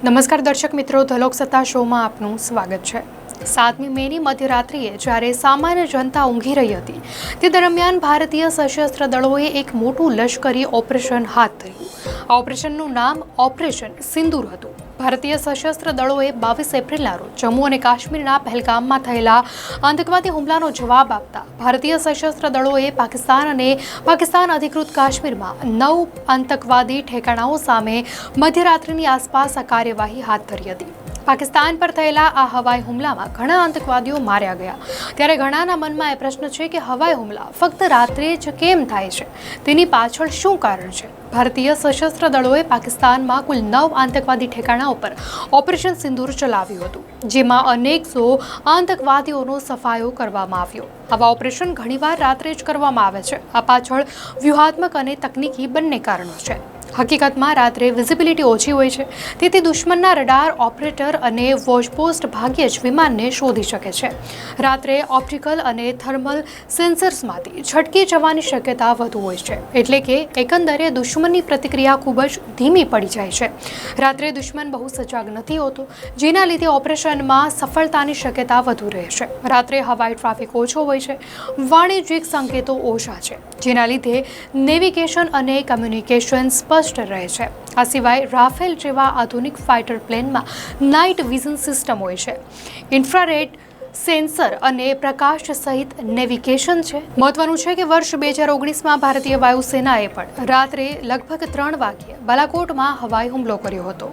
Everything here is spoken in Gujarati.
નમસ્કાર દર્શક મિત્રો, ધલોક સત્તા શોમાં આપનું સ્વાગત છે। 7મી મેની મધ્યરાત્રિએ જ્યારે સામાન્ય જનતા ઊંઘી રહી હતી તે દરમિયાન ભારતીય સશસ્ત્ર દળોએ એક મોટું લશ્કરી ઓપરેશન હાથ ધર્યું। આ ઓપરેશનનું નામ ઓપરેશન સિંદૂર હતું। ભારતીય સશસ્ત્ર દળોએ 22 એપ્રિલના રોજ જમ્મુ અને કાશ્મીરના પહેલગામમાં થયેલા આતંકવાદી હુમલાનો જવાબ આપતા ભારતીય સશસ્ત્ર દળોએ પાકિસ્તાન અધિકૃત કાશ્મીરમાં 9 આતંકવાદી ઠેકાણાઓ સામે મધ્યરાત્રિની આસપાસ આ કાર્યવાહી હાથ ધરી હતી। પાકિસ્તાન પર થયેલા આ હવાઈ હુમલામાં ઘણા આતંકવાદીઓ માર્યા ગયા। ત્યારે ઘણાના મનમાં એ પ્રશ્ન છે કે હવાઈ હુમલા ફક્ત રાત્રે જ કેમ થાય છે, તેની પાછળ શું કારણ છે? ભારતીય સશસ્ત્ર દળોએ પાકિસ્તાનમાં કુલ 9 આતંકવાદી ઠેકાણા ઉપર ઓપરેશન સિંદૂર ચલાવ્યું હતું, જેમાં અનેક સો આતંકવાદીઓનો સફાયો કરવામાં આવ્યો। આવા ઓપરેશન ઘણીવાર રાત્રે જ કરવામાં આવે છે। આ પાછળ વ્યૂહાત્મક અને તકનીકી બંને કારણો છે। હકીકતમાં રાત્રે વિઝિબિલિટી ઓછી હોય છે, તેથી દુશ્મનના રડાર ઓપરેટર અને વોચપોસ્ટ ભાગ્યે જ વિમાનને શોધી શકે છે। રાત્રે ઓપ્ટિકલ અને થર્મલ સેન્સર્સમાંથી છટકી જવાની શક્યતા વધુ હોય છે, એટલે કે એકંદરે દુશ્મનની પ્રતિક્રિયા ખૂબ જ ધીમી પડી જાય છે। રાત્રે દુશ્મન બહુ સજાગ નથી હોતો, જેના લીધે ઓપરેશનમાં સફળતાની શક્યતા વધુ રહે છે। રાત્રે હવાઈ ટ્રાફિક ઓછો હોય છે, વાણિજ્યિક સંકેતો ઓછા છે, જેના લીધે નેવિગેશન અને કમ્યુનિકેશન સ્પષ્ટ રહે છે। આ સિવાય રાફેલ જેવા આધુનિક ફાઇટર પ્લેનમાં નાઇટ વિઝન સિસ્ટમ હોય છે, ઇન્ફ્રારેડ સેન્સર અને પ્રકાશ સહિત નેવિગેશન છે। મહત્વનું છે કે વર્ષ 2019માં ભારતીય વાયુસેનાએ પણ રાત્રે લગભગ 3 વાગ્યે બાલાકોટમાં હવાઈ હુમલો કર્યો હતો।